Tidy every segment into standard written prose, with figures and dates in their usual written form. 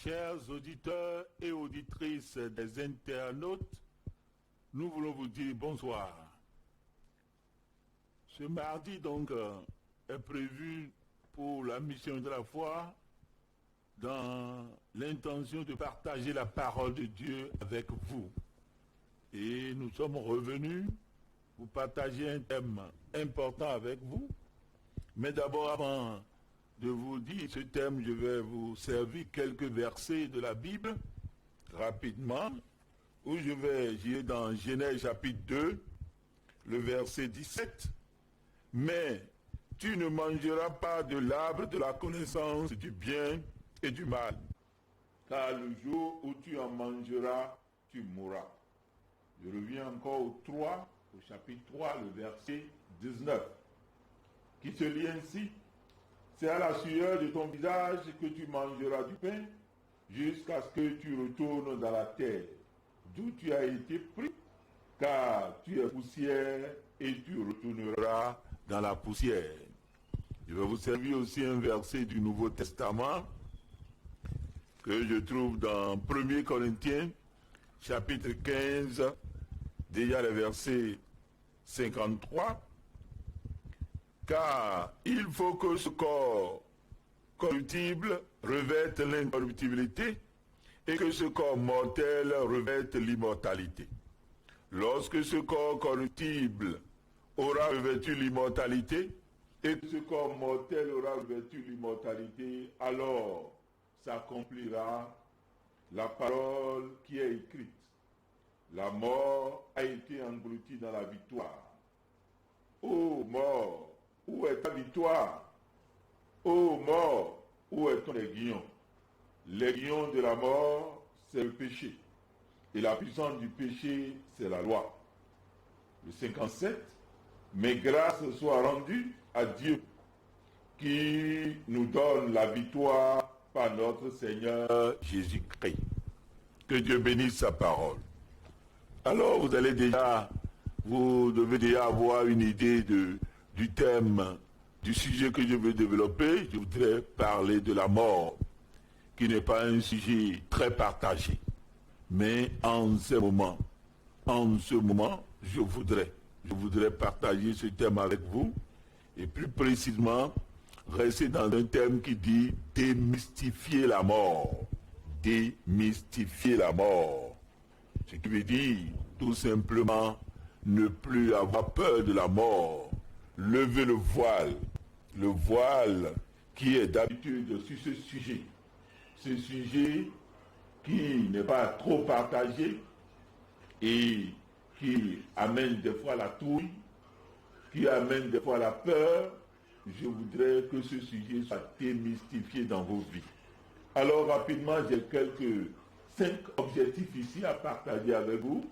Chers auditeurs et auditrices des internautes, nous voulons vous dire bonsoir. Ce mardi donc est prévu pour la mission de la foi dans l'intention de partager la parole de Dieu avec vous. Et nous sommes revenus pour partager un thème important avec vous. Mais d'abord, avant de vous dire ce thème, je vais vous servir quelques versets de la Bible, rapidement, où j'irai dans Genèse chapitre 2, le verset 17. Mais tu ne mangeras pas de l'arbre de la connaissance du bien et du mal, car le jour où tu en mangeras, tu mourras. Je reviens encore au chapitre 3, le verset 19, qui se lit ainsi. C'est à la sueur de ton visage que tu mangeras du pain, jusqu'à ce que tu retournes dans la terre, d'où tu as été pris, car tu es poussière et tu retourneras dans la poussière. Je vais vous servir aussi un verset du Nouveau Testament que je trouve dans 1 Corinthiens, chapitre 15, déjà le verset 53. Car il faut que ce corps corruptible revête l'incorruptibilité et que ce corps mortel revête l'immortalité. Lorsque ce corps corruptible aura revêtu l'immortalité et que ce corps mortel aura revêtu l'immortalité, alors s'accomplira la parole qui est écrite. La mort a été engloutie dans la victoire. Ô mort, où est ta victoire? Ô mort, où est ton aiguillon? L'aiguillon de la mort, c'est le péché. Et la puissance du péché, c'est la loi. Le 57, mais grâce soit rendue à Dieu qui nous donne la victoire par notre Seigneur Jésus-Christ. Que Dieu bénisse sa parole. Alors vous devez déjà avoir une idée du thème, du sujet que je veux développer. Je voudrais parler de la mort, qui n'est pas un sujet très partagé. Mais en ce moment, je voudrais partager ce thème avec vous, et plus précisément, rester dans un thème qui dit démystifier la mort. Démystifier la mort. Ce qui veut dire tout simplement ne plus avoir peur de la mort. Lever le voile qui est d'habitude sur ce sujet qui n'est pas trop partagé et qui amène des fois la touille, qui amène des fois la peur. Je voudrais que ce sujet soit démystifié dans vos vies. Alors rapidement, j'ai 5 objectifs ici à partager avec vous,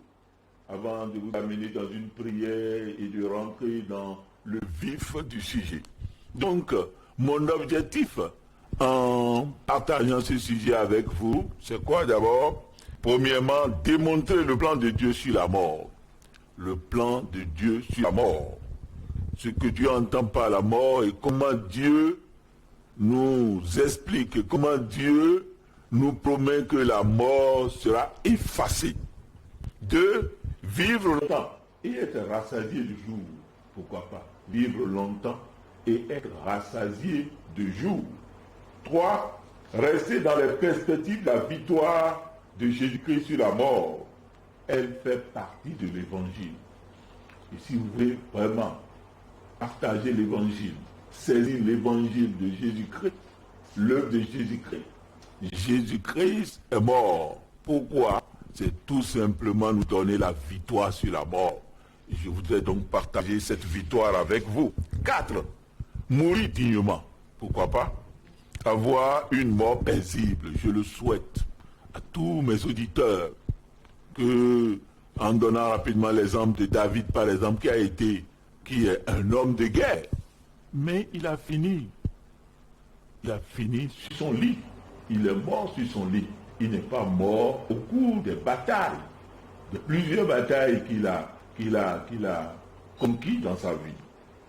avant de vous amener dans une prière et de rentrer dans le vif du sujet. Donc, mon objectif en partageant ce sujet avec vous, c'est quoi d'abord? Premièrement, démontrer le plan de Dieu sur la mort. Le plan de Dieu sur la mort. Ce que Dieu entend par la mort et comment Dieu nous explique, comment Dieu nous promet que la mort sera effacée. 2. Vivre longtemps et être rassasié du jour. Pourquoi pas? Vivre longtemps et être rassasié de jour. 3. Rester dans les perspectives de la victoire de Jésus-Christ sur la mort. Elle fait partie de l'évangile. Et si vous voulez vraiment partager l'évangile, saisir l'évangile de Jésus-Christ, l'œuvre de Jésus-Christ. Jésus-Christ est mort. Pourquoi? C'est tout simplement nous donner la victoire sur la mort. Et je voudrais donc partager cette victoire avec vous. 4. Mourir dignement. Pourquoi pas? Avoir une mort paisible. Je le souhaite à tous mes auditeurs. En donnant rapidement l'exemple de David, par exemple, qui est un homme de guerre. Mais il a fini sur son lit. Il est mort sur son lit. Il n'est pas mort au cours des batailles, de plusieurs batailles qu'il a conquis dans sa vie.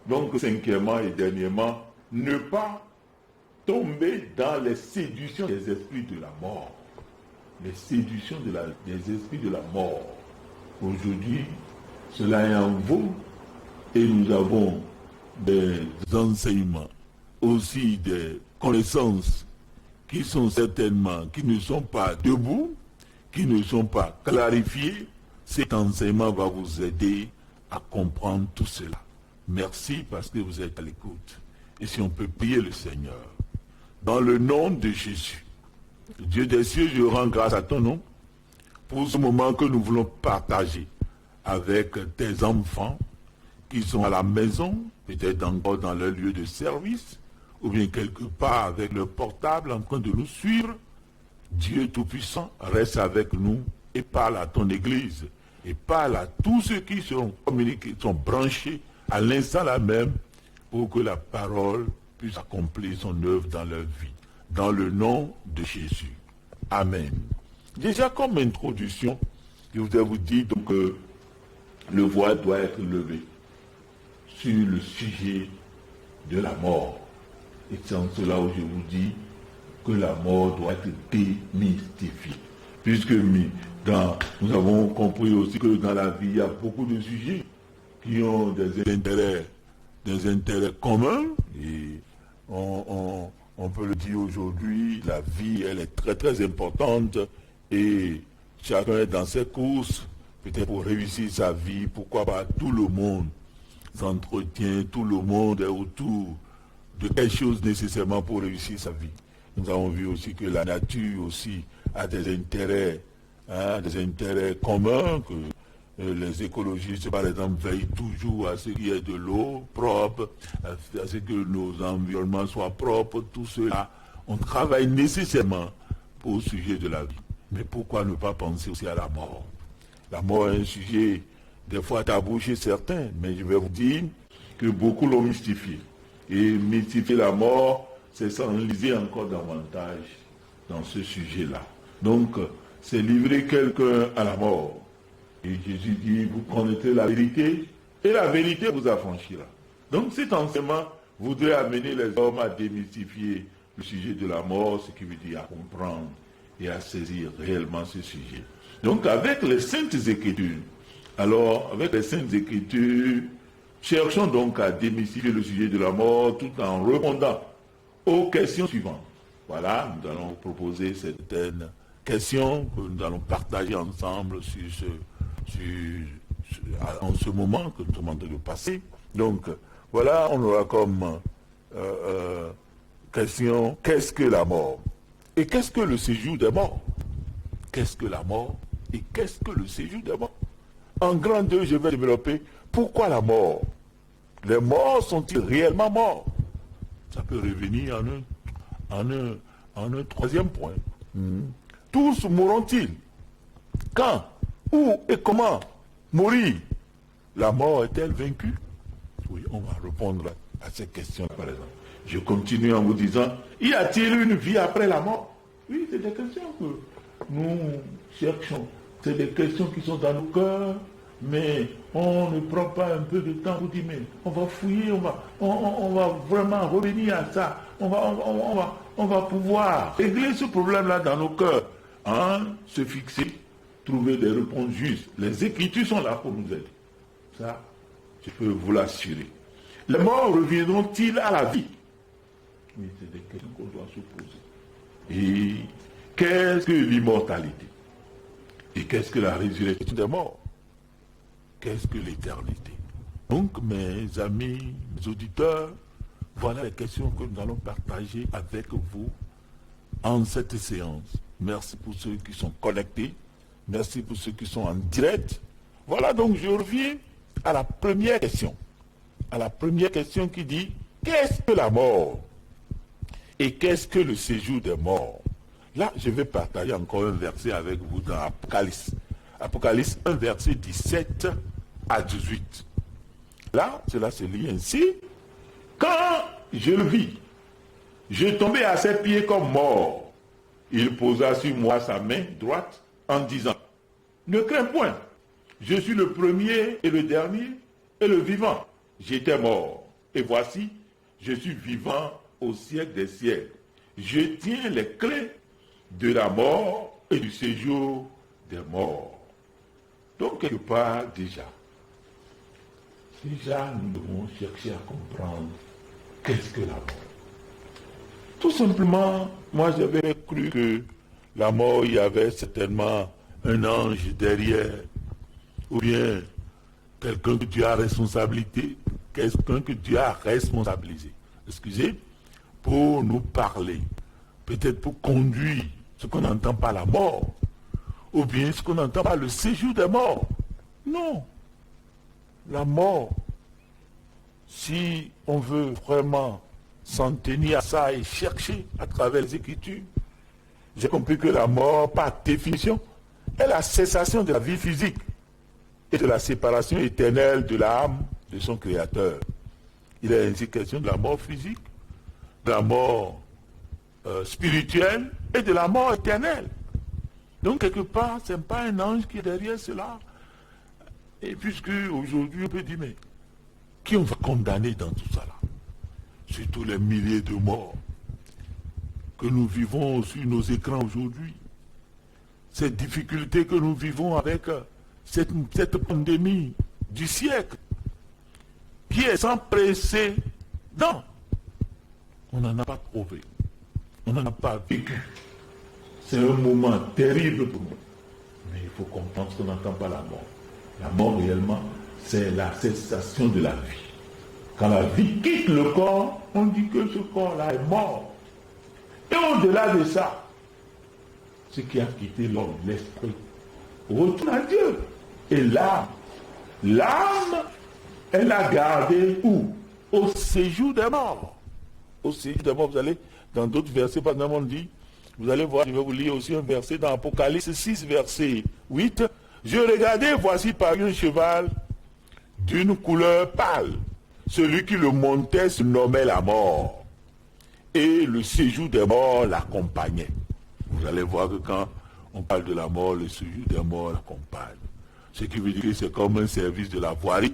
Donc, cinquièmement et dernièrement, ne pas tomber dans les séductions des esprits de la mort. Les séductions des esprits de la mort. Aujourd'hui, cela est en vogue et nous avons des enseignements, aussi des connaissances qui ne sont pas debout, qui ne sont pas clarifiées. Cet enseignement va vous aider à comprendre tout cela. Merci parce que vous êtes à l'écoute. Et si on peut prier le Seigneur, dans le nom de Jésus, Dieu des cieux, je rends grâce à ton nom pour ce moment que nous voulons partager avec tes enfants qui sont à la maison, peut-être encore dans leur lieu de service, ou bien quelque part avec leur portable en train de nous suivre. Dieu Tout-Puissant, reste avec nous et parle à ton Église, et parle à tous ceux qui seront communiqués, qui sont branchés à l'instant là même, pour que la parole puisse accomplir son œuvre dans leur vie. Dans le nom de Jésus. Amen. Déjà comme introduction, je voudrais vous dire donc que le voile doit être levé sur le sujet de la mort. Et c'est en cela où je vous dis que la mort doit être démystifiée. Puisque nous avons compris aussi que dans la vie, il y a beaucoup de sujets qui ont des intérêts communs. Et on peut le dire aujourd'hui, la vie, elle est très très importante. Et chacun est dans ses courses, peut-être pour réussir sa vie. Pourquoi pas tout le monde s'entretient, tout le monde est autour de quelque chose nécessairement pour réussir sa vie. Nous avons vu aussi que la nature aussi a des intérêts communs, que les écologistes, par exemple, veillent toujours à ce qu'il y ait de l'eau propre, à ce que nos environnements soient propres, tout cela. On travaille nécessairement au sujet de la vie. Mais pourquoi ne pas penser aussi à la mort? La mort est un sujet, des fois tabou chez certains, mais je vais vous dire que beaucoup l'ont mystifié. Et mystifier la mort, c'est s'enliser encore davantage dans ce sujet-là. Donc, c'est livrer quelqu'un à la mort. Et Jésus dit, vous connaîtrez la vérité, et la vérité vous affranchira. Donc cet enseignement voudrait amener les hommes à démystifier le sujet de la mort, ce qui veut dire à comprendre et à saisir réellement ce sujet. Donc avec les Saintes Écritures, cherchons donc à démystifier le sujet de la mort tout en répondant aux questions suivantes. Voilà, nous allons vous proposer certaines questions que nous allons partager ensemble en ce moment que nous sommes en train de passer. Donc, voilà, on aura comme question, qu'est-ce que la mort? Et qu'est-ce que le séjour des morts? Qu'est-ce que la mort? Et qu'est-ce que le séjour des morts? En grand 2, je vais développer pourquoi la mort? Les morts sont-ils réellement morts? Ça peut revenir en un troisième point. Tous mourront-ils? Quand? Où et comment mourir? La mort est-elle vaincue? Oui, on va répondre à ces questions par exemple. Je continue en vous disant, y a-t-il une vie après la mort? Oui, c'est des questions que nous cherchons. C'est des questions qui sont dans nos cœurs, mais on ne prend pas un peu de temps pour dire, mais on va fouiller, on va vraiment revenir à ça. On va pouvoir régler ce problème-là dans nos cœurs, se fixer, trouver des réponses justes. Les Écritures sont là pour nous aider. Ça, je peux vous l'assurer. Les morts reviendront-ils à la vie? Oui, c'est des questions qu'on doit se poser. Et qu'est-ce que l'immortalité? Et qu'est-ce que la résurrection des morts? Qu'est-ce que l'éternité? Donc, mes amis, mes auditeurs, voilà les questions que nous allons partager avec vous en cette séance. Merci pour ceux qui sont connectés. Merci pour ceux qui sont en direct. Voilà, donc je reviens à la première question. À la première question qui dit, qu'est-ce que la mort? Et qu'est-ce que le séjour des morts? Là, je vais partager encore un verset avec vous dans Apocalypse. Apocalypse 1, verset 17 à 18. Là, cela se lit ainsi. Quand je le vis, je tombais à ses pieds comme mort. Il posa sur moi sa main droite en disant, ne crains point, je suis le premier et le dernier et le vivant. J'étais mort, et voici, je suis vivant au siècle des siècles. Je tiens les clés de la mort et du séjour des morts. Donc, quelque part, déjà, nous devons chercher à comprendre qu'est-ce que la mort. Tout simplement, moi j'avais cru que la mort, il y avait certainement un ange derrière, ou bien quelqu'un que Dieu a responsabilité, quelqu'un que Dieu a responsabilisé, excusez, pour nous parler, peut-être pour conduire ce qu'on entend par la mort, ou bien ce qu'on entend par le séjour des morts. Non. La mort, si on veut vraiment s'en tenir à ça et chercher à travers les Écritures, j'ai compris que la mort, par définition, est la cessation de la vie physique et de la séparation éternelle de l'âme de son Créateur. Il est ainsi question de la mort physique, de la mort spirituelle et de la mort éternelle. Donc, quelque part, ce n'est pas un ange qui est derrière cela. Et puisque aujourd'hui, on peut dire, mais qui on va condamner dans tout ça là? Surtout les milliers de morts que nous vivons sur nos écrans aujourd'hui. Ces difficultés que nous vivons avec cette pandémie du siècle, qui est sans précédent. On n'en a pas trouvé. On n'en a pas vécu. C'est un moment terrible pour nous. Mais il faut comprendre ce qu'on n'entend pas la mort. La mort, réellement, c'est la cessation de la vie. Quand la vie quitte le corps, on dit que ce corps-là est mort. Et au-delà de ça, ce qui a quitté l'homme, l'esprit, retourne à Dieu. Et l'âme, elle a gardé où? Au séjour des morts. Au séjour des morts, vous allez, dans d'autres versets, par exemple, on dit, vous allez voir, je vais vous lire aussi un verset dans Apocalypse 6, verset 8. Je regardais, voici parut un cheval d'une couleur pâle. Celui qui le montait se nommait la mort. Et le séjour des morts l'accompagnait. Vous allez voir que quand on parle de la mort, le séjour des morts l'accompagne. Ce qui veut dire que c'est comme un service de la voirie.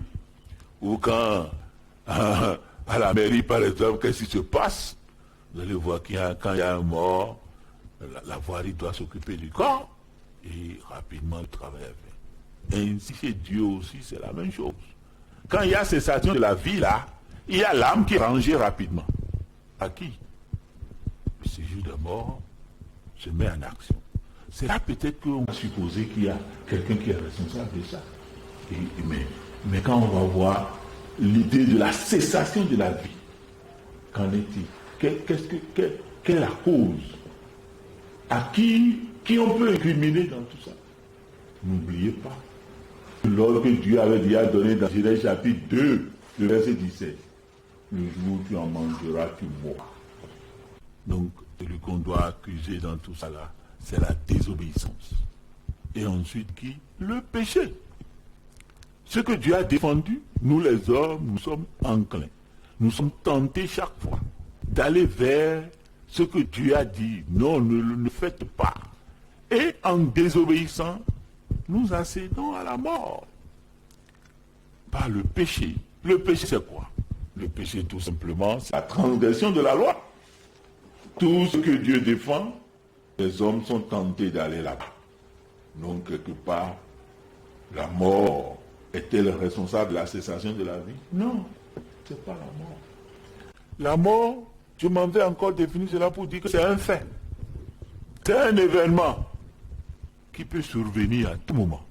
Ou quand, à la mairie par exemple, qu'est-ce qui se passe? Vous allez voir quand il y a un mort, la voirie doit s'occuper du corps et rapidement le travail est fait. Et ainsi chez Dieu aussi, c'est la même chose. Quand il y a cessation de la vie là, il y a l'âme qui est rangée rapidement. À qui? Le séjour de mort se met en action. C'est là peut-être qu'on va supposer qu'il y a quelqu'un qui est responsable de ça. Mais quand on va voir l'idée de la cessation de la vie, qu'en est-il? Quelle est la cause? À qui on peut incriminer dans tout ça? N'oubliez pas, lorsque Dieu avait déjà donné dans Genèse chapitre 2, le verset 17, le jour où tu en mangeras, tu mourras. Donc, celui qu'on doit accuser dans tout ça là, c'est la désobéissance. Et ensuite qui? Le péché. Ce que Dieu a défendu, nous les hommes, nous sommes enclins. Nous sommes tentés chaque fois d'aller vers ce que Dieu a dit. Non, ne le faites pas. Et en désobéissant, nous accédons à la mort. Par le péché. Le péché, c'est quoi? Le péché, tout simplement, c'est la transgression de la loi. Tout ce que Dieu défend, les hommes sont tentés d'aller là-bas. Donc, quelque part, la mort est-elle responsable de la cessation de la vie? Non, ce n'est pas la mort. La mort, je m'en vais encore définir cela pour dire que c'est un fait. C'est un événement qui peut survenir à tout moment.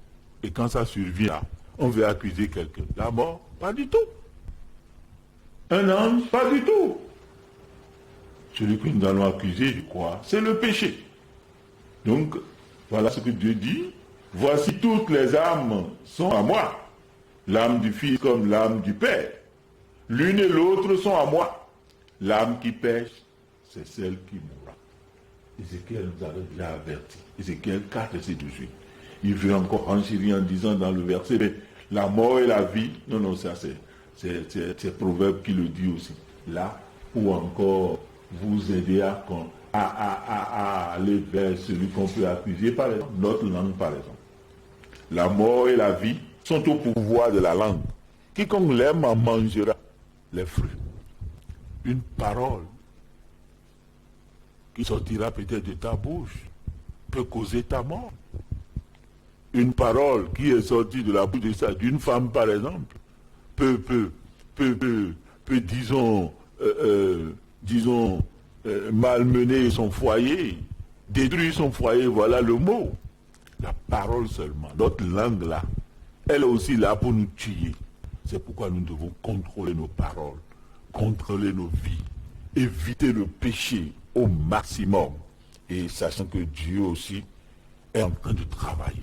Et quand ça survient, on veut accuser quelqu'un. La mort, pas du tout. Un ange, pas du tout. Celui que nous allons accuser, je crois, c'est le péché. Donc, voilà ce que Dieu dit. Voici toutes les âmes sont à moi. L'âme du Fils comme l'âme du Père. L'une et l'autre sont à moi. L'âme qui pêche, c'est celle qui mourra. Ézéchiel nous avait déjà averti. Ézéchiel 4, verset 18. Il veut encore enchérir en disant dans le verset, mais la mort et la vie. Non, ça c'est Proverbe qui le dit aussi. Là, ou encore vous aider à aller vers celui qu'on peut accuser, par exemple, notre langue, par exemple. La mort et la vie sont au pouvoir de la langue. Quiconque l'aime en mangera les fruits. Une parole qui sortira peut-être de ta bouche peut causer ta mort. Une parole qui est sortie de la bouche d'une femme, par exemple, peut disons, malmener son foyer, détruire son foyer, voilà le mot. La parole seulement, notre langue là, elle est aussi là pour nous tuer. C'est pourquoi nous devons contrôler nos paroles, contrôler nos vies, éviter le péché au maximum. Et sachant que Dieu aussi est en train de travailler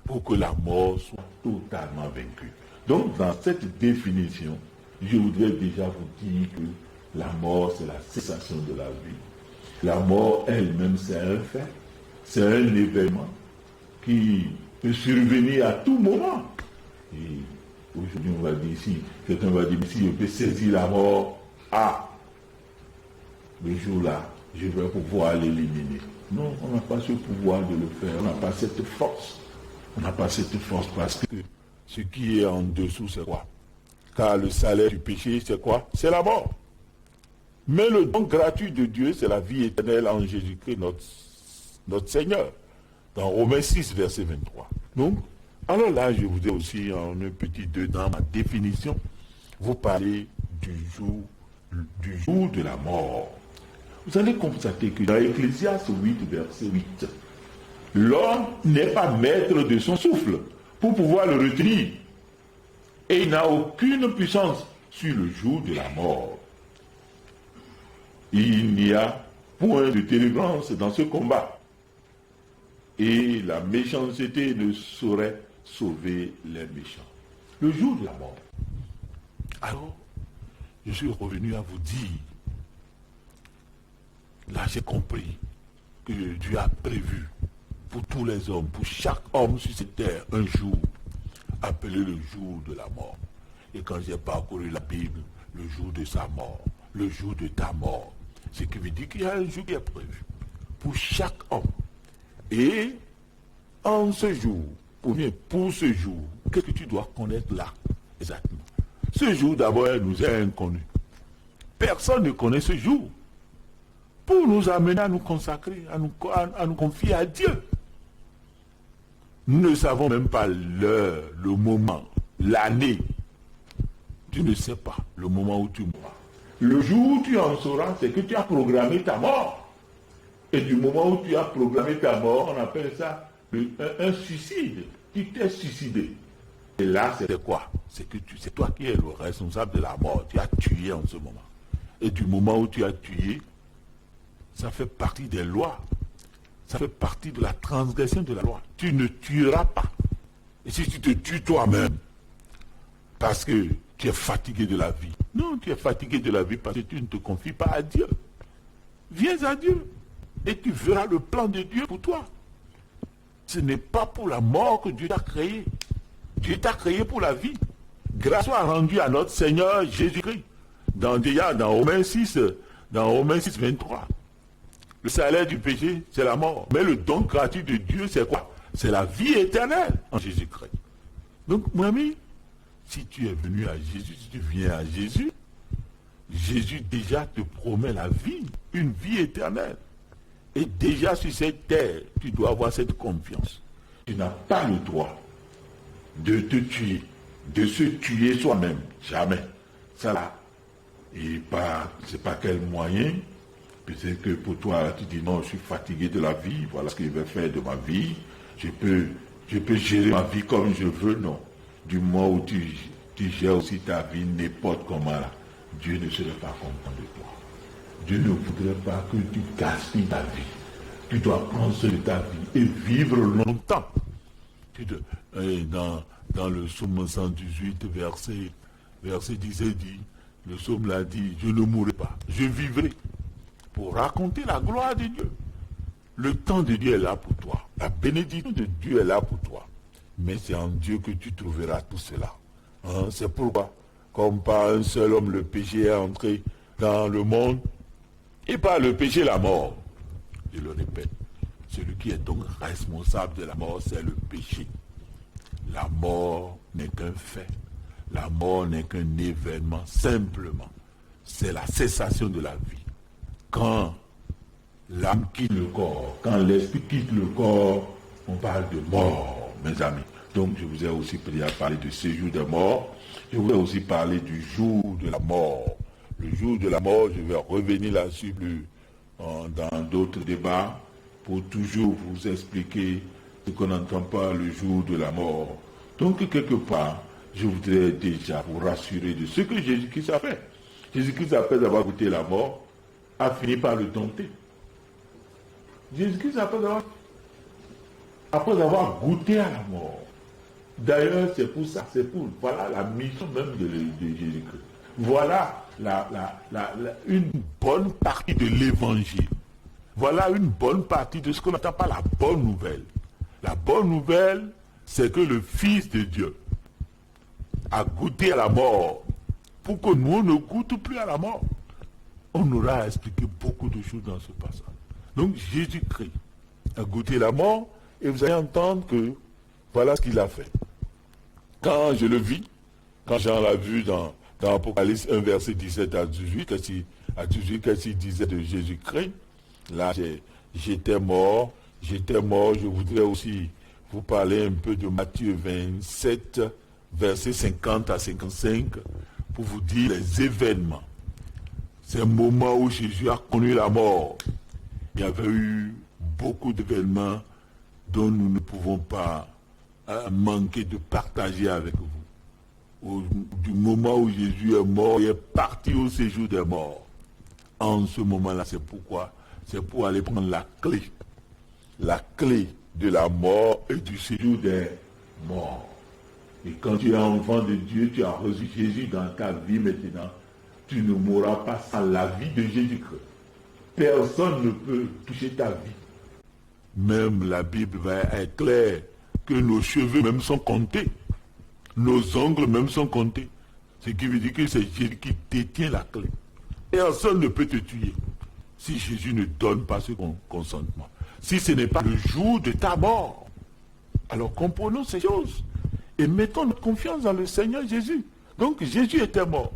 pour que la mort soit totalement vaincue. Donc dans cette définition, je voudrais déjà vous dire que la mort c'est la cessation de la vie. La mort elle-même c'est un fait, c'est un événement qui peut survenir à tout moment. Et aujourd'hui on va dire ici, quelqu'un va dire si je peux saisir la mort, le jour là, je vais pouvoir l'éliminer. Non, on n'a pas ce pouvoir de le faire, on n'a pas cette force. On n'a pas cette force parce que ce qui est en dessous, c'est quoi? Car le salaire du péché, c'est quoi? C'est la mort. Mais le don gratuit de Dieu, c'est la vie éternelle en Jésus-Christ, notre Seigneur. Dans Romains 6, verset 23. Donc, alors là, je voudrais aussi, en un petit deux dans ma définition, vous parler du jour de la mort. Vous allez constater que dans Ecclésiaste 8, verset 8, l'homme n'est pas maître de son souffle pour pouvoir le retenir. Et il n'a aucune puissance sur le jour de la mort. Il n'y a point de délivrance dans ce combat. Et la méchanceté ne saurait sauver les méchants. Le jour de la mort. Alors, je suis revenu à vous dire, là j'ai compris que Dieu a prévu pour tous les hommes, pour chaque homme sur cette terre, un jour appelé le jour de la mort. Et quand j'ai parcouru la Bible, le jour de sa mort, le jour de ta mort, ce qui veut dire qu'il y a un jour qui est prévu pour chaque homme. Et en ce jour, pour ce jour, qu'est-ce que tu dois connaître là, exactement? Ce jour d'abord nous est inconnu. Personne ne connaît ce jour. Pour nous amener à nous consacrer, à nous confier à Dieu. Nous ne savons même pas l'heure, le moment, l'année. Tu ne sais pas le moment où tu mourras. Le jour où tu en sauras, c'est que tu as programmé ta mort. Et du moment où tu as programmé ta mort, on appelle ça un suicide. Tu t'es suicidé. Et là, c'est quoi? C'est toi qui es le responsable de la mort. Tu as tué en ce moment. Et du moment où tu as tué, ça fait partie des lois. Ça fait partie de la transgression de la loi. Tu ne tueras pas. Et si tu te tues toi-même, parce que tu es fatigué de la vie. Non, tu es fatigué de la vie parce que tu ne te confies pas à Dieu. Viens à Dieu et tu verras le plan de Dieu pour toi. Ce n'est pas pour la mort que Dieu t'a créé. Dieu t'a créé pour la vie. Grâce soit rendue à notre Seigneur Jésus-Christ. Dans Romains 6, 23. Le salaire du péché, c'est la mort. Mais le don gratuit de Dieu, c'est quoi? C'est la vie éternelle en Jésus-Christ. Donc, mon ami, si tu es venu à Jésus, si tu viens à Jésus, Jésus déjà te promet la vie, une vie éternelle. Et déjà sur cette terre, tu dois avoir cette confiance. Tu n'as pas le droit de te tuer, de se tuer soi-même. Jamais. Ça là. Et c'est pas quel moyen. Peut-être que pour toi, tu dis non, je suis fatigué de la vie, voilà ce que je vais faire de ma vie. Je peux gérer ma vie comme je veux, non. Du moment où tu gères aussi ta vie n'importe comment là, Dieu ne serait pas content de toi. Dieu ne voudrait pas que tu gaspilles ta vie. Tu dois prendre soin de ta vie et vivre longtemps. Dans le psaume 118, verset 10, dit, le psaume l'a dit, je ne mourrai pas, je vivrai pour raconter la gloire de Dieu. Le temps de Dieu est là pour toi. La bénédiction de Dieu est là pour toi. Mais c'est en Dieu que tu trouveras tout cela. C'est pourquoi, comme par un seul homme, le péché est entré dans le monde, et par le péché, la mort. Je le répète, celui qui est donc responsable de la mort, c'est le péché. La mort n'est qu'un fait. La mort n'est qu'un événement, simplement. C'est la cessation de la vie. Quand l'âme quitte le corps. Quand l'esprit quitte le corps, on parle de mort, mes amis. Donc je vous ai aussi parlé de séjour des morts. Je voudrais aussi parler du jour de la mort. Le jour de la mort, je vais revenir là-dessus dans d'autres débats pour toujours vous expliquer ce qu'on n'entend pas le jour de la mort. Donc quelque part, je voudrais déjà vous rassurer de ce que Jésus-Christ a fait. Jésus-Christ, après avoir goûté la mort, a fini par le dompter. Jésus-Christ, après avoir goûté à la mort. D'ailleurs, c'est pour ça, voilà la mission même de Jésus-Christ. Voilà une bonne partie de l'évangile. Voilà une bonne partie de ce qu'on n'entend pas la bonne nouvelle. La bonne nouvelle, c'est que le Fils de Dieu a goûté à la mort pour que nous ne goûtions plus à la mort. On aura expliqué beaucoup de choses dans ce passage. Donc Jésus-Christ a goûté la mort et vous allez entendre que voilà ce qu'il a fait. Quand je le vis, quand Jean l'a vu dans Apocalypse 1, verset 17 à 18, qu'est-ce qu'il disait de Jésus-Christ, là j'étais mort, je voudrais aussi vous parler un peu de Matthieu 27, verset 50 à 55, pour vous dire les événements. C'est un moment où Jésus a connu la mort. Il y avait eu beaucoup d'événements dont nous ne pouvons pas manquer de partager avec vous. Du moment où Jésus est mort, il est parti au séjour des morts. En ce moment-là, c'est pourquoi? C'est pour aller prendre la clé de la mort et du séjour des morts. Et quand tu es enfant de Dieu, tu as reçu Jésus dans ta vie maintenant, tu ne mourras pas sans la vie de Jésus-Christ. Personne ne peut toucher ta vie. Même la Bible va être claire que nos cheveux même sont comptés. Nos ongles même sont comptés. Ce qui veut dire que c'est Jésus qui détient la clé. Personne ne peut te tuer si Jésus ne donne pas ce consentement. Si ce n'est pas le jour de ta mort. Alors comprenons ces choses et mettons notre confiance dans le Seigneur Jésus. Donc Jésus était mort.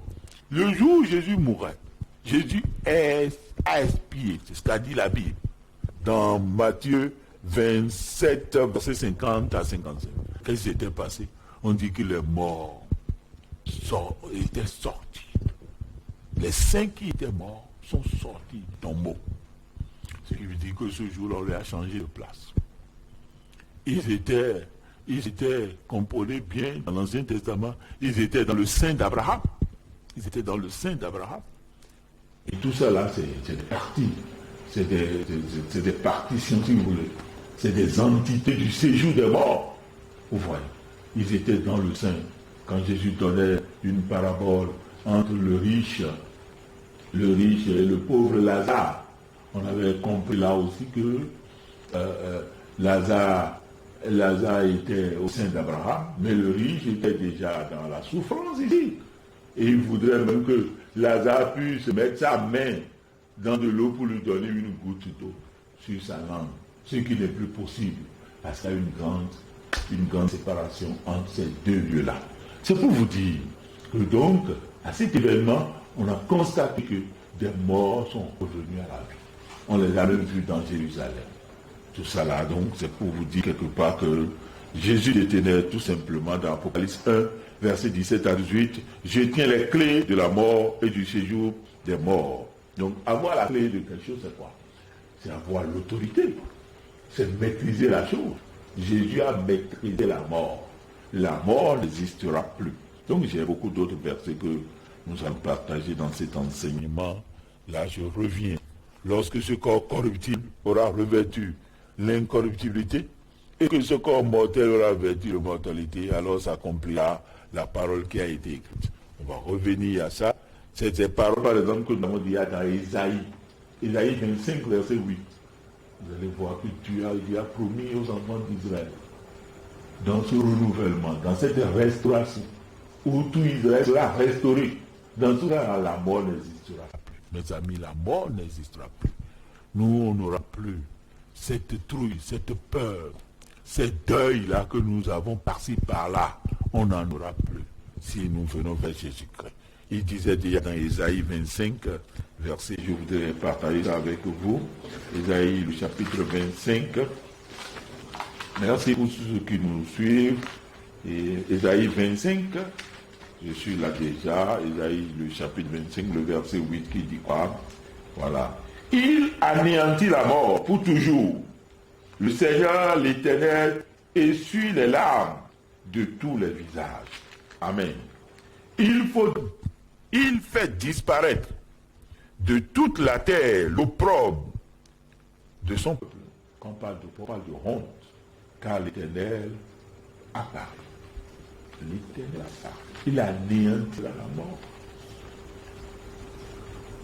Le jour où Jésus mourrait, Jésus a expié, c'est ce qu'a dit la Bible, dans Matthieu 27, verset 50 à 55. Qu'est-ce qui s'était passé? On dit que les morts étaient sortis. Les saints qui étaient morts sont sortis du tombeau. Ce qui veut dire que ce jour-là, on leur a changé de place. Ils étaient composés bien dans l'Ancien Testament. Ils étaient dans le sein d'Abraham. Et tout ça là, c'est des parties. C'est des partitions, si vous voulez. C'est des entités du séjour des morts. Vous voyez, ils étaient dans le sein. Quand Jésus donnait une parabole entre le riche et le pauvre Lazare, on avait compris là aussi que Lazare était au sein d'Abraham, mais le riche était déjà dans la souffrance ici. Et il voudrait même que Lazare puisse mettre sa main dans de l'eau pour lui donner une goutte d'eau sur sa langue. Ce qui n'est plus possible, parce qu'il y a une grande séparation entre ces deux lieux-là. C'est pour vous dire que donc, à cet événement, on a constaté que des morts sont revenus à la vie. On les a même vus dans Jérusalem. Tout ça là, donc, c'est pour vous dire quelque part que Jésus détenait tout simplement dans Apocalypse 1, verset 17 à 18, je tiens les clés de la mort et du séjour des morts. Donc, avoir la clé de quelque chose, c'est quoi? C'est avoir l'autorité. C'est maîtriser la chose. Jésus a maîtrisé la mort. La mort n'existera plus. Donc, j'ai beaucoup d'autres versets que nous allons partager dans cet enseignement. Là, je reviens. Lorsque ce corps corruptible aura revêtu l'incorruptibilité et que ce corps mortel aura revêtu l'immortalité, alors s'accomplira la parole qui a été écrite. On va revenir à ça. C'est ces paroles, par exemple, que nous avons dit dans Ésaïe. Ésaïe 25, verset 8. Vous allez voir que Dieu a promis aux enfants d'Israël, dans ce renouvellement, dans cette restauration, où tout Israël sera restauré, dans tout ça, la mort n'existera plus. Mes amis, la mort n'existera plus. Nous, on n'aura plus cette trouille, cette peur, ces deuils-là que nous avons par-ci, par-là. On n'en aura plus si nous venons vers Jésus-Christ. Il disait déjà dans Ésaïe 25, verset, je voudrais partager ça avec vous. Ésaïe, le chapitre 25. Merci pour ceux qui nous suivent. Et Ésaïe 25, je suis là déjà. Ésaïe, le chapitre 25, le verset 8 qui dit quoi? Voilà. Il anéantit la mort pour toujours. Le Seigneur, l'Éternel, essuie les larmes de tous les visages. Amen. Il fait disparaître de toute la terre l'opprobre de son peuple. Quand on parle de honte, car l'Éternel apparaît. L'Éternel apparaît. Il anéantit la mort.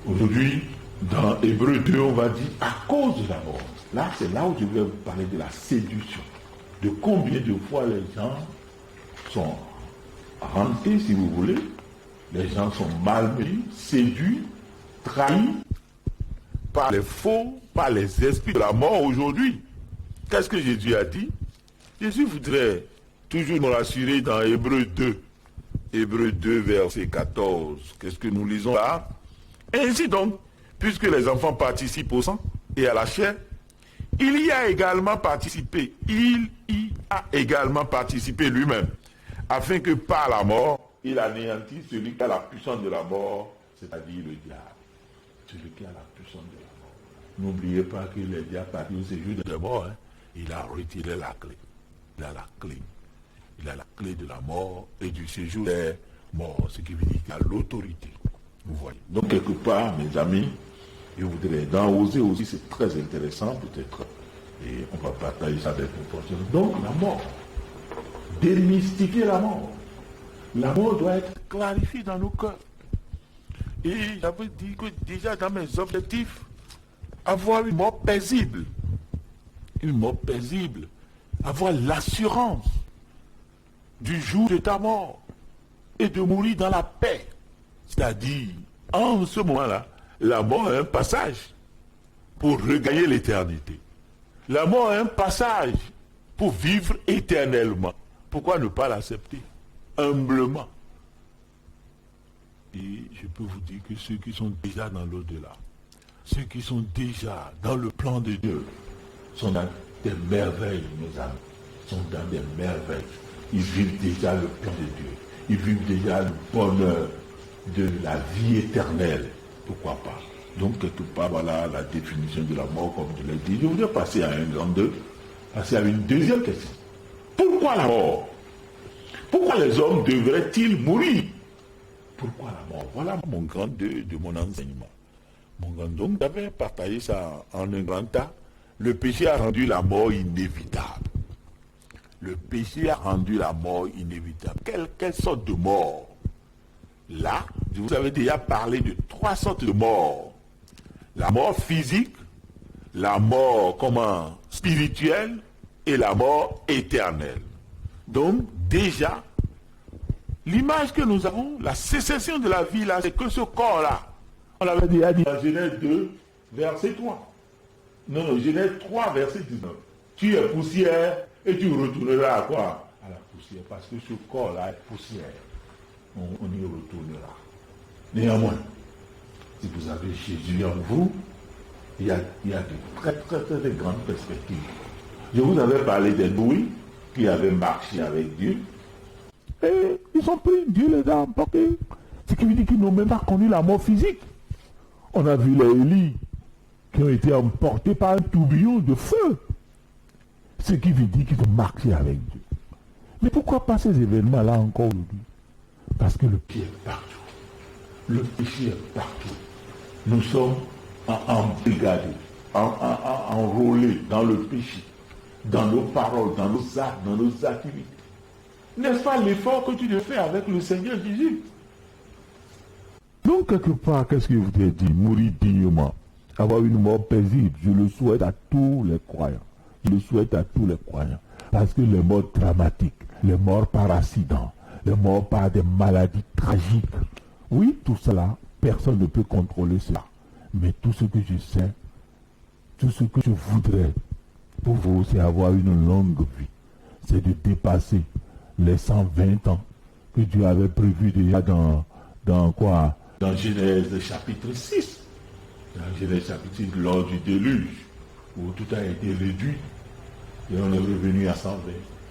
Aujourd'hui, dans Hébreux 2, on va dire à cause de la mort. Là, c'est là où je vais vous parler de la séduction. De combien de fois les gens sont rentrés, si vous voulez. Les gens sont malmenés, séduits, trahis par les faux, par les esprits de la mort aujourd'hui. Qu'est-ce que Jésus a dit? Jésus voudrait toujours nous rassurer dans Hébreux 2. Hébreux 2, verset 14. Qu'est-ce que nous lisons là? Ainsi donc, puisque les enfants participent au sang et à la chair, il y a également participé lui-même, afin que par la mort, il anéantisse celui qui a la puissance de la mort, c'est-à-dire le diable. Celui qui a la puissance de la mort. N'oubliez pas que le diable partit au séjour de la mort. Il a retiré la clé. Il a la clé. Il a la clé de la mort et du séjour des morts, ce qui veut dire qu'il a l'autorité. Vous voyez. Donc quelque part, mes amis, je voudrais dans oser aussi, c'est très intéressant peut-être, et on va partager ça avec nous. Donc la mort, démystifier la mort. La mort doit être clarifiée dans nos cœurs. Et j'avais dit que déjà dans mes objectifs, avoir une mort paisible, avoir l'assurance du jour de ta mort et de mourir dans la paix. C'est-à-dire, en ce moment-là, la mort est un passage pour regagner l'éternité. La mort est un passage pour vivre éternellement. Pourquoi ne pas l'accepter humblement? Et je peux vous dire que ceux qui sont déjà dans l'au-delà, ceux qui sont déjà dans le plan de Dieu, sont dans des merveilles, mes amis, sont dans des merveilles. Ils vivent déjà le plan de Dieu. Ils vivent déjà le bonheur de la vie éternelle. Pourquoi pas? Donc, quelque part, voilà la définition de la mort, comme je l'ai dit. Je voudrais passer à passer à une deuxième question. Pourquoi la mort? Pourquoi les hommes devraient-ils mourir? Pourquoi la mort? Voilà mon grand 2 de mon enseignement. Mon grand, donc, j'avais partagé ça en un grand tas. Le péché a rendu la mort inévitable. Le péché a rendu la mort inévitable. Quelle sorte de mort? Là, je vous avais déjà parlé de 3 sortes de morts. La mort physique, la mort spirituelle et la mort éternelle. Donc, déjà, l'image que nous avons, la sécession de la vie, là, c'est que ce corps-là, on l'avait déjà dit dans Genèse 2, verset 3. Non, Genèse 3, verset 19. Tu es poussière et tu retourneras à quoi? À la poussière, parce que ce corps-là est poussière. On y retournera. Néanmoins, si vous avez Jésus en vous, il y a de très, très, très grandes perspectives. Je vous avais parlé des Louis qui avaient marché avec Dieu. Et ils ont pris Dieu les a emportés. Ce qui veut dire qu'ils n'ont même pas connu la mort physique. On a vu les Élie qui ont été emportés par un tourbillon de feu. Ce qui veut dire qu'ils ont marché avec Dieu. Mais pourquoi pas ces événements-là encore aujourd'hui? Parce que le péché est partout. Le péché est partout. Nous sommes embrigadés, enrôlés dans le péché, dans nos paroles, dans nos actes, dans nos activités. N'est-ce pas l'effort que tu devais faire avec le Seigneur Jésus? Donc, quelque part, qu'est-ce que je voudrais dire? Mourir dignement, avoir une mort paisible, je le souhaite à tous les croyants. Je le souhaite à tous les croyants. Parce que les morts dramatiques, les morts par accident, les morts par des maladies tragiques, oui, tout cela, personne ne peut contrôler cela. Mais tout ce que je sais, tout ce que je voudrais pour vous, c'est avoir une longue vie. C'est de dépasser les 120 ans que Dieu avait prévu déjà dans Dans quoi? Dans Genèse chapitre 6. Dans Genèse chapitre 6, lors du déluge, où tout a été réduit, et on est revenu à 120.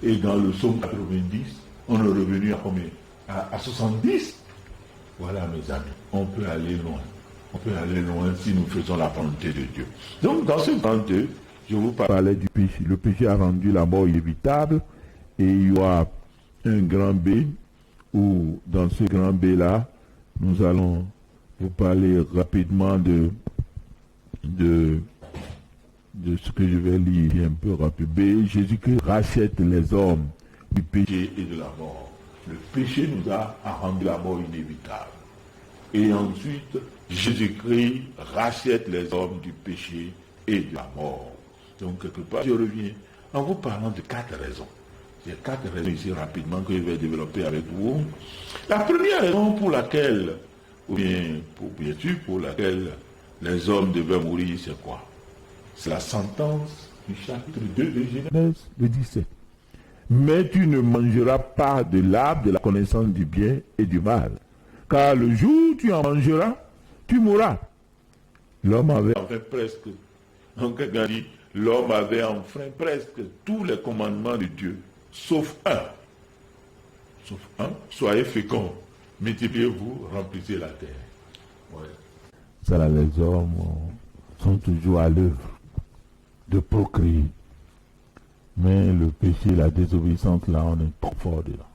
Et dans le psaume 90, on est revenu à combien? À 70. Voilà, mes amis, on peut aller loin. On peut aller loin si nous faisons la volonté de Dieu. Donc, dans ce 32, je vous parlais du péché. Le péché a rendu la mort inévitable, et il y aura un grand B, où dans ce grand B-là, nous allons vous parler rapidement de ce que je vais lire un peu rapide. B, Jésus-Christ rachète les hommes du péché et de la mort. Le péché nous a rendu la mort inévitable. Et ensuite, Jésus-Christ rachète les hommes du péché et de la mort. Donc, quelque part, je reviens en vous parlant de 4 raisons. Il y a 4 raisons ici rapidement que je vais développer avec vous. La première raison pour laquelle, ou bien pour laquelle les hommes devaient mourir, c'est quoi? C'est la sentence du chapitre 2 de Genèse, le 17. Mais tu ne mangeras pas de l'arbre de la connaissance du bien et du mal, car le jour où tu en mangeras, tu mourras. L'homme avait enfreint presque, donc quelqu'un dit, l'homme avait enfreint presque tous les commandements de Dieu, sauf un. Sauf un, soyez féconds, multipliez-vous, remplissez la terre. Ouais. Ça là, les hommes sont toujours à l'œuvre de procréer. Mais le péché, la désobéissance, là, on est trop fort dedans.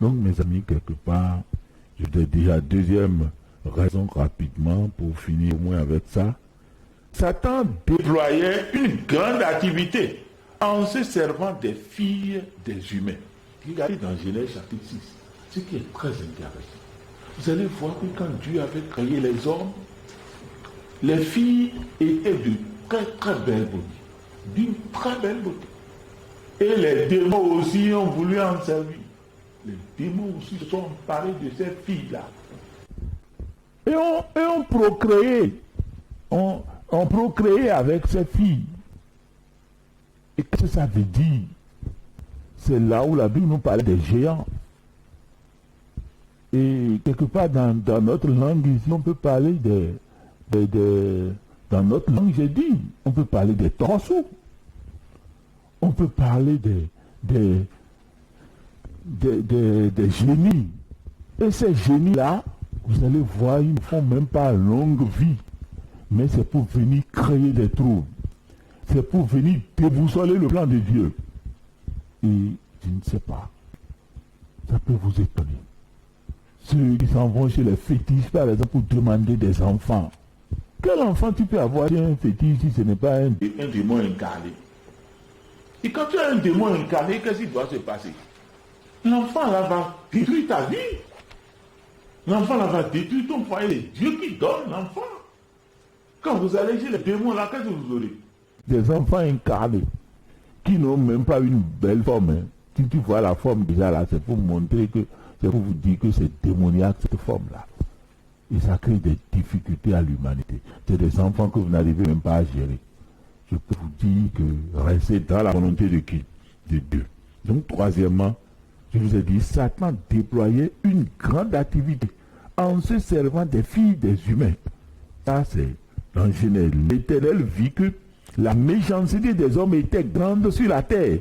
Donc, mes amis, quelque part, je dis déjà deuxième raison rapidement pour finir au moins avec ça. Satan déployait une grande activité en se servant des filles des humains. Regardez dans Genèse chapitre 6, ce qui est très intéressant. Vous allez voir que quand Dieu avait créé les hommes, les filles étaient de très très belle beauté, d'une très belle beauté. Et les démons aussi ont voulu en servir. Les démons aussi se sont emparés de ces filles-là. Et on procréait. On procréait avec ces filles. Et qu'est-ce que ça veut dire? C'est là où la Bible nous parlait des géants. Et quelque part dans notre langue ici, on peut parler dans notre langue, j'ai dit, on peut parler des torsos. On peut parler des génies. Et ces génies-là, vous allez voir, ils ne font même pas longue vie. Mais c'est pour venir créer des troubles. C'est pour venir déboussoler le plan de Dieu. Et je ne sais pas. Ça peut vous étonner. Ceux qui s'en vont chez les fétiches, par exemple, pour demander des enfants. Quel enfant tu peux avoir un fétiche si ce n'est pas un démon incarné? Et quand tu as un démon incarné, qu'est-ce qui doit se passer? L'enfant là va détruire ta vie. L'enfant là va détruire ton foyer. C'est Dieu qui donne l'enfant. Quand vous allez chez les démons là, qu'est-ce que vous aurez? Des enfants incarnés qui n'ont même pas une belle forme. Hein. Si tu vois la forme déjà là, c'est pour montrer que, c'est pour vous dire que c'est démoniaque cette forme-là. Et ça crée des difficultés à l'humanité. C'est des enfants que vous n'arrivez même pas à gérer. Je peux vous dire que restez dans la volonté de qui? De Dieu. Donc, troisièmement, je vous ai dit, Satan déployait une grande activité en se servant des filles des humains. Ça, c'est dans Genèse. L'Éternel vit que la méchanceté des hommes était grande sur la terre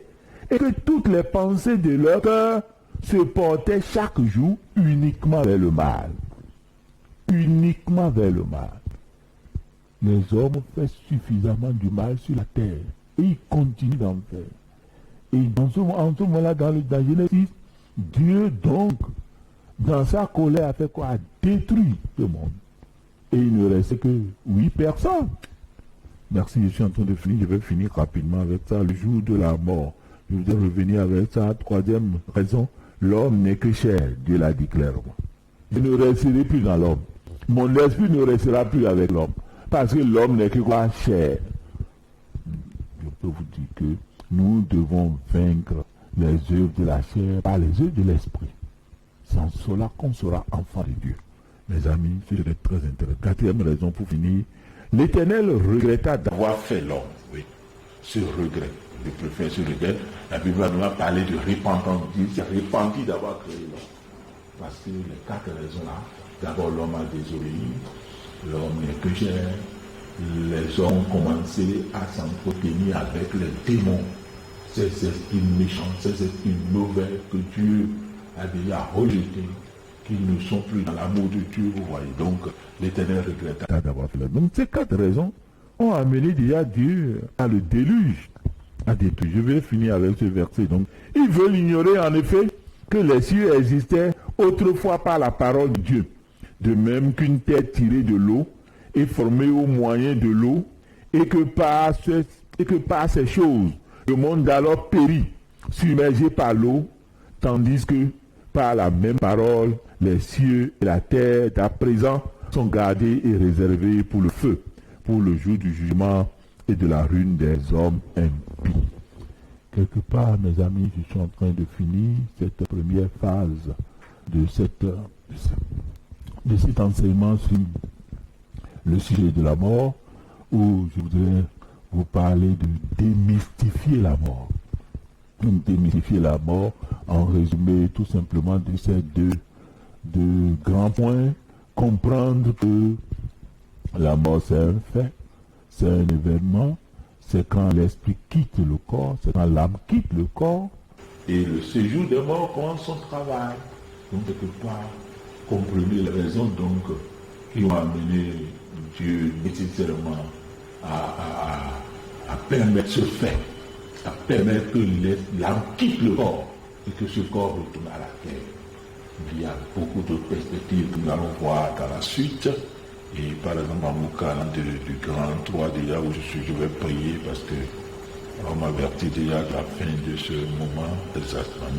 et que toutes les pensées de leur cœur se portaient chaque jour uniquement vers le mal. Uniquement vers le mal. Les hommes ont fait suffisamment du mal sur la terre et ils continuent d'en faire. Et en ce moment-là, dans Genèse 6, Dieu donc, dans sa colère, a fait quoi? A détruit le monde. Et il ne restait que 8 personnes. Merci, je suis en train de finir. Je vais finir rapidement avec ça. Le jour de la mort. Je voudrais revenir avec ça. Troisième raison, l'homme n'est que chair. Dieu l'a dit clairement. Je ne resterai plus dans l'homme. Mon esprit ne restera plus avec l'homme. Parce que l'homme n'est que quoi? Chair. Je peux vous dire que nous devons vaincre les œuvres de la chair par les œuvres de l'esprit. C'est en cela qu'on sera enfant de Dieu. Mes amis, c'est très intéressant. Quatrième raison pour finir. L'Éternel regretta d'avoir fait l'homme. Oui, ce regret. Je préfère ce regret. La Bible nous a parlé de repentance. Il s'est repenti d'avoir créé l'homme. Parce que les 4 raisons là D'abord, l'homme a désobéi, l'homme n'est que chair. Les hommes ont commencé à s'entretenir avec les démons. Ces esprits méchants, ces esprits mauvais que Dieu a déjà rejetés, qui ne sont plus dans l'amour de Dieu, vous voyez. Donc, l'Éternel regretta d'avoir fait. Donc, ces 4 raisons ont amené déjà Dieu à le déluge. Je vais finir avec ce verset. Donc, ils veulent ignorer en effet que les cieux existaient autrefois par la parole de Dieu. De même qu'une terre tirée de l'eau est formée au moyen de l'eau, et que par ces choses, le monde alors périt, submergé par l'eau, tandis que par la même parole, les cieux et la terre d'à présent sont gardés et réservés pour le feu, pour le jour du jugement et de la ruine des hommes impies. Quelque part, mes amis, je suis en train de finir cette première phase de cet enseignement sur le sujet de la mort, où je voudrais vous parler de démystifier la mort. Démystifier la mort, en résumé tout simplement de ces deux grands points. Comprendre que la mort c'est un fait, c'est un événement, c'est quand l'esprit quitte le corps, c'est quand l'âme quitte le corps. Et le séjour des morts commence son travail. Donc quelque part, comprenez les raisons donc qui ont amené Dieu nécessairement à permettre ce fait, à permettre que l'âme quitte le corps et que ce corps retourne à la terre. Il y a beaucoup d'autres perspectives que nous allons voir dans la suite. Et par exemple, en mon cas du grand 3 déjà où je vais prier parce que on m'avertit déjà de la fin de ce moment.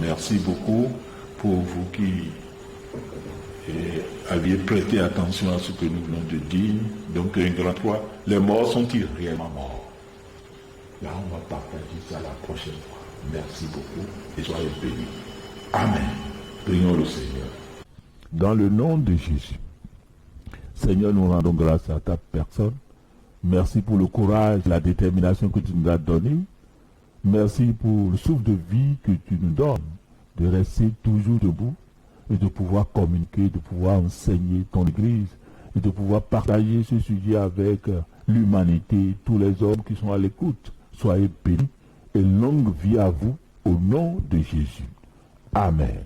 Merci beaucoup pour vous qui aviez prêté attention à ce que nous venons de dire. Donc, un grand 3, les morts sont-ils réellement morts? Là, on va partager ça la prochaine fois. Merci beaucoup et soyez bénis. Amen. Prions le Seigneur. Dans le nom de Jésus, Seigneur, nous rendons grâce à ta personne. Merci pour le courage, la détermination que tu nous as donné. Merci pour le souffle de vie que tu nous donnes, de rester toujours debout et de pouvoir communiquer, de pouvoir enseigner ton Église et de pouvoir partager ce sujet avec l'humanité, tous les hommes qui sont à l'écoute. Soyez bénis et longue vie à vous au nom de Jésus. Amen.